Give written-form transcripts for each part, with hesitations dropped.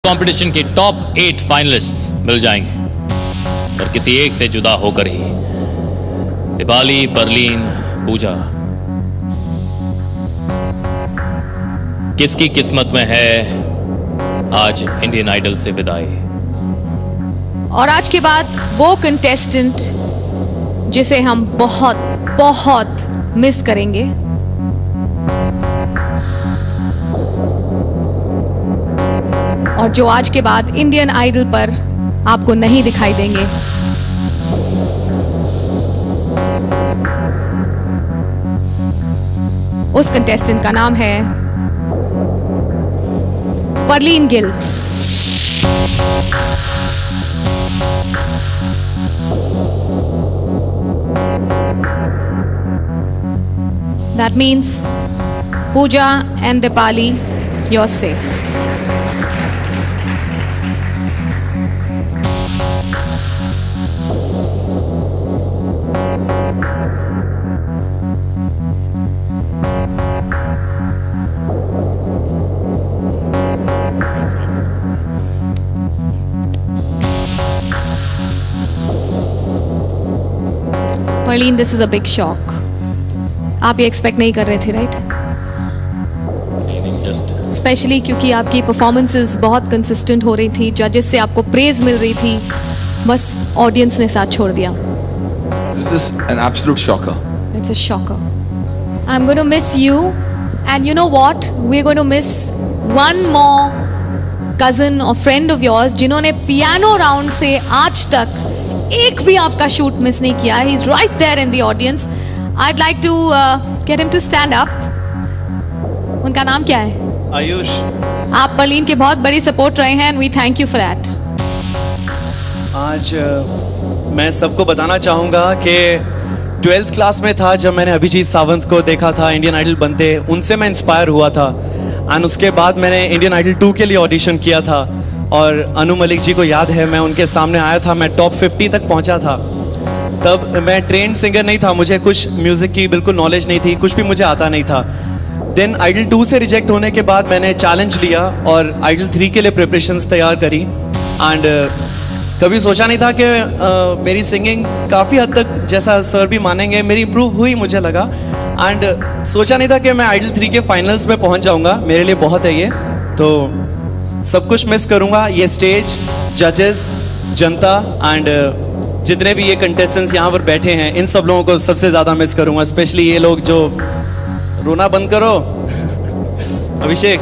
Competition के top 8 finalists मिल जाएंगे, पर किसी एक से जुदा होकर ही। दीपाली, परलीन, पूजा, किसकी किस्मत में है आज इंडियन आइडल से विदाई? और आज के बाद वो कंटेस्टेंट जिसे हम बहुत बहुत मिस करेंगे, और जो आज के बाद इंडियन आइडल पर आपको नहीं दिखाई देंगे। उस कंटेस्टेंट का नाम है परलीन Gill. That means Pooja and Dipali, you're safe. Perleen, this is a big shock. आप ये एक्सपेक्ट नहीं कर रहे थे, राइट? जस्ट स्पेशली क्योंकि आपकी परफॉर्मेंसेस बहुत कंसिस्टेंट हो रही थी, जजेस से आपको प्रेज मिल रही थी, बस ऑडियंस ने साथ छोड़ दिया। This is an absolute shocker. It's a shocker. I'm going to miss you, and you know what? We're going to miss one more cousin or friend of yours जिन्होंने पियानो राउंड से आज तक एक भी आपका शूट मिस नहीं किया। He's right there in the audience. I'd like to get him to stand up. उनका नाम क्या है? आयुष। आप परलीन के बहुत बड़ी सपोर्ट रहे हैं, and we thank you for that. आज मैं सबको बताना चाहूँगा कि 12th क्लास में था जब मैंने अभिजीत सावंत को देखा था इंडियन आइडल बनते, उनसे मैं इंस्पायर हुआ था। एंड उसके बाद मैंने इंडियन आइडल 2 के लिए ऑडिशन किया था, और अनु मलिक जी को याद है मैं उनके सामने आया था, मैं टॉप 50 तक पहुँचा था। तब मैं ट्रेंड सिंगर नहीं था, मुझे कुछ म्यूज़िक की बिल्कुल नॉलेज नहीं थी, कुछ भी मुझे आता नहीं था। देन आइडल 2 से रिजेक्ट होने के बाद मैंने चैलेंज लिया और आइडल 3 के लिए प्रिपरेशंस तैयार करी। एंड कभी सोचा नहीं था कि मेरी सिंगिंग काफ़ी हद तक, जैसा सर भी मानेंगे, मेरी इम्प्रूव हुई मुझे लगा। एंड सोचा नहीं था कि मैं आइडल 3 के फाइनल्स में पहुंच जाऊंगा। मेरे लिए बहुत है ये, तो सब कुछ मिस करूंगा, ये स्टेज, जजेस, जनता, एंड जितने भी ये कंटेस्टेंट्स यहाँ पर बैठे हैं, इन सब लोगों को सबसे ज़्यादा मिस करूँगा। स्पेशली ये लोग जो, रोना बंद करो अभिषेक,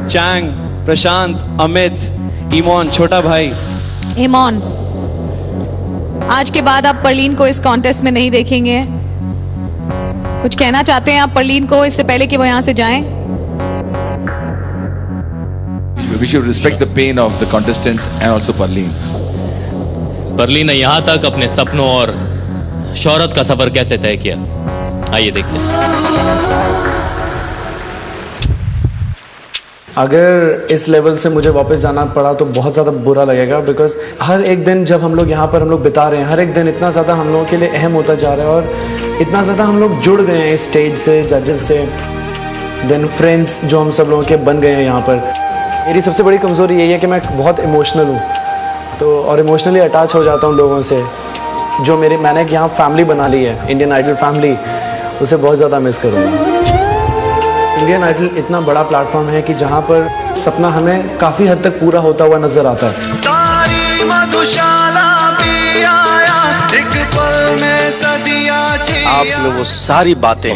चैंग, प्रशांत, अमित, ईमोन, छोटा भाई। ईमोन, आज के बाद आप परलीन को इस कॉन्टेस्ट में नहीं देखेंगे। कुछ कहना चाहते हैं आप परलीन को इससे पहले कि वो यहाँ से जाएं? We should respect the pain of the contestants and also Perleen. परलीन ने यहां तक अपने सपनों और शोहरत का सफर कैसे तय किया, आइए देखते हैं। अगर इस लेवल से मुझे वापस जाना पड़ा तो बहुत ज़्यादा बुरा लगेगा, बिकॉज हर एक दिन जब हम लोग यहाँ पर हम लोग बिता रहे हैं, हर एक दिन इतना ज़्यादा हम लोगों के लिए अहम होता जा रहा है, और इतना ज़्यादा हम लोग जुड़ गए हैं इस स्टेज से, जजेस से, देन फ्रेंड्स जो हम सब लोगों के बन गए हैं यहाँ पर। मेरी सबसे बड़ी कमज़ोरी यही है कि मैं बहुत इमोशनल हूँ, तो और इमोशनली अटैच हो जाता हूँ लोगों से। जो मैंने यहाँ फैमिली बना ली है, इंडियन आइडल फैमिली, उसे बहुत ज़्यादा मिस करूँगा। इंडियन आइडल इतना बड़ा प्लेटफॉर्म है कि जहाँ पर सपना हमें काफ़ी हद तक पूरा होता हुआ नज़र आता है। आप में वो सारी बातें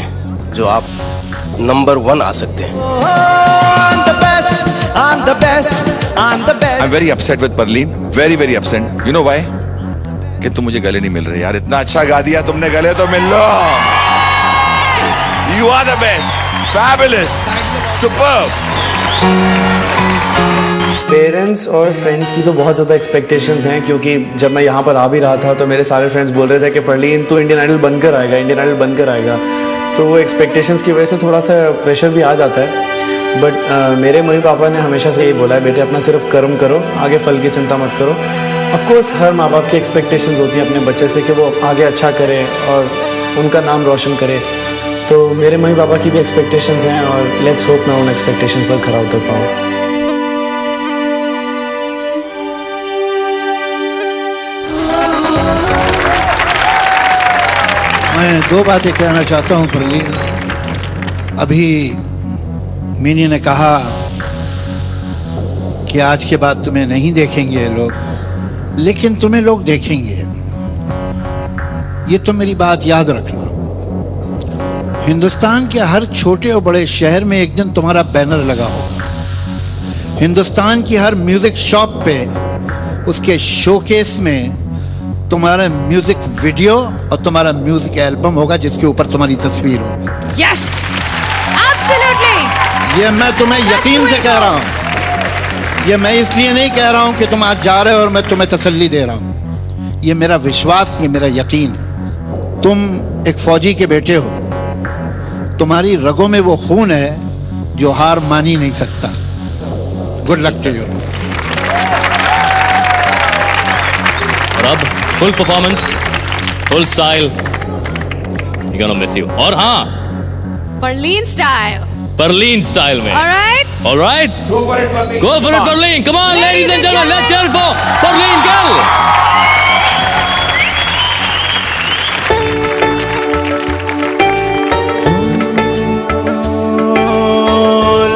जो आप नंबर 1 आ सकते हैं। I'm very upset with Perleen. Very very upset. You know why? कि तुम मुझे गले नहीं मिल रहे यार। इतना अच्छा गा दिया तुमने, गले तो मिल लो। You are the best. Fabulous. Superb. Parents और फ्रेंड्स की तो बहुत ज़्यादा एक्सपेक्टेशंस हैं, क्योंकि जब मैं यहाँ पर आ भी रहा था तो मेरे सारे फ्रेंड्स बोल रहे थे कि परलीन तू इंडियन आइडल बनकर आएगा, इंडियन आइडल बनकर आएगा। तो वो एक्सपेक्टेशंस की वजह से थोड़ा सा प्रेशर भी आ जाता है। बट मेरे मम्मी पापा ने हमेशा से यही बोला है, बेटे अपना सिर्फ कर्म करो, आगे फल की चिंता मत करो। ऑफ कोर्स हर माँ बाप की एक्सपेक्टेशंस होती हैं अपने बच्चे से कि वो आगे अच्छा करे और उनका नाम रोशन करे। तो मेरे मम्मी पापा की भी एक्सपेक्टेशंस हैं, और लेट्स होप मैं उन एक्सपेक्टेशंस पर खरा उतर पाऊँ। मैं दो बातें कहना चाहता हूँ परलीन। अभी मिनी ने कहा कि आज के बाद तुम्हें नहीं देखेंगे लोग, लेकिन तुम्हें लोग देखेंगे। ये तो मेरी बात याद रखना। हिंदुस्तान के हर छोटे और बड़े शहर में एक दिन तुम्हारा बैनर लगा होगा। हिंदुस्तान की हर म्यूजिक शॉप पे, उसके शोकेस में तुम्हारा म्यूजिक वीडियो और तुम्हारा म्यूजिक एल्बम होगा जिसके ऊपर तुम्हारी तस्वीर होगी। Yes, absolutely. ये मैं तुम्हें यकीन से कह रहा हूं। ये मैं इसलिए नहीं कह रहा हूं कि तुम आज जा रहे हो और मैं तुम्हें तसल्ली दे रहा हूं। ये मेरा विश्वास, ये मेरा यकीन है। तुम एक फौजी के बेटे हो, तुम्हारी रगों में वो खून है जो हार मान ही नहीं सकता। Good luck to you. और अब full performance, full style, we gonna miss you. और हाँ, Perleen style. परलीन स्टाइल में। All right. All right. Go for it, Perleen. Come on, ladies and gentlemen, let's hear it for Perleen Gill.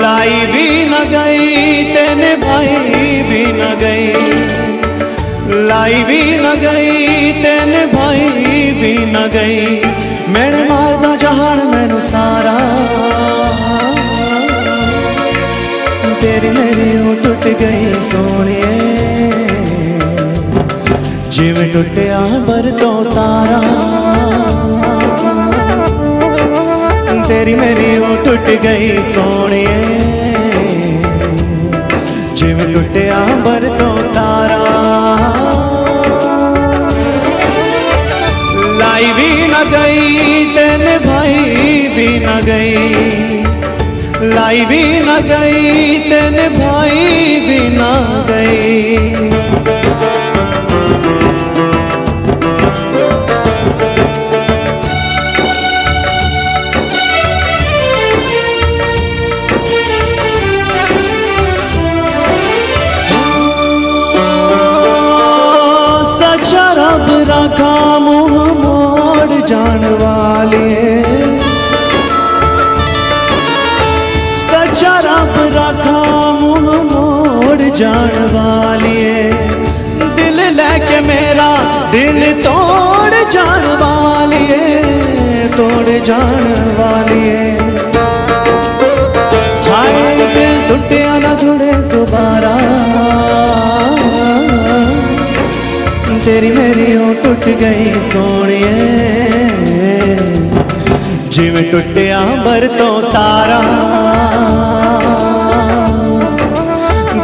लाई भी न गई तेने भाई भी न गई, लाई भी न गई तेने भाई भी न गई, मैंने मारदा जहान मैनू सारा, तेरी मेरी वो टुट गई सोनिए, जिवें टुटिया बर तो तारा, तेरी मेरी वो टुट गई सोनिए, जिवें टुटिया बर तो तारा, लाई भी न गई तेने भाई भी न गई, लाई भी न गई तेने भाई भी न गई, सच्चा रब रखा मुँह मोड़ जान वाले, सच्चा रब रखा मुँह मोड़ जान वालिए, दिल लेके मेरा दिल तोड़ जान वालिए, तोड़ जान वालिए, हाय दिल टुटिया ना जुड़े दोबारा, तेरी मेरी ओ टुट गई सोनिए, जिवें टुटिया बर तो तारा,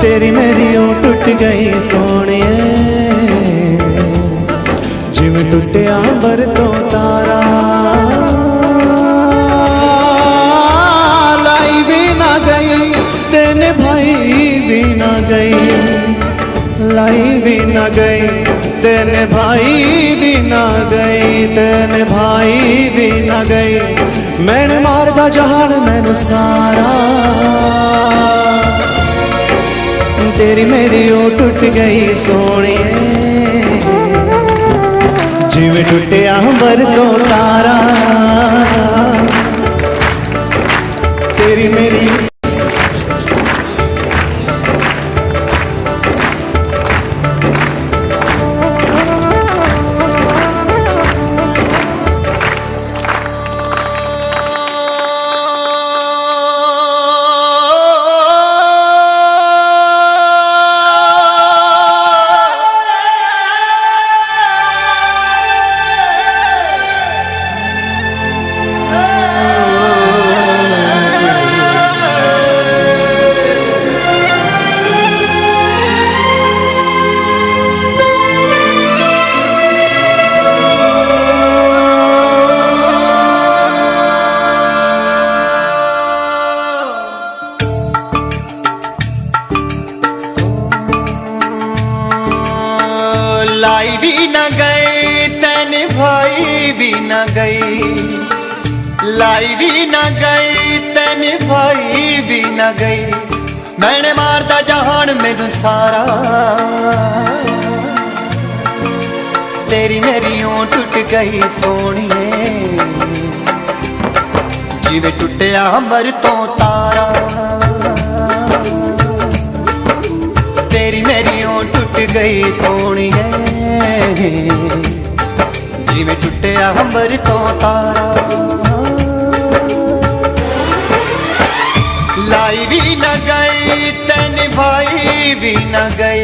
तेरी मेरी ओ टुट गई सोनिए, जिवें टुटिया बर तो तारा, लाई भी ना गई तेने भाई भी ना गई, लाई भी ना गई तेने भाई भी ना गई, तेने भाई भी ना गई, मैंने मारदा जहान मैनू सारा, तेरी मेरी ओ टुट गई सोनिए, जिवें टुटिया बर तो तारा, तेरी मेरी लाई भी न गई तेने भाई भी न गई, लाई भी न गई तेने भाई भी न गई, मैंने मारदा जहान मैनू सारा, तेरी मेरी यूं टूट गई सोनिए जिवें टुटिया अंबर तो तारा तेरी मेरी यूं टूट गई सोनिए जिवें टुटिया अंबर तो तारा लाई भी न गई ते निभाई भी न गई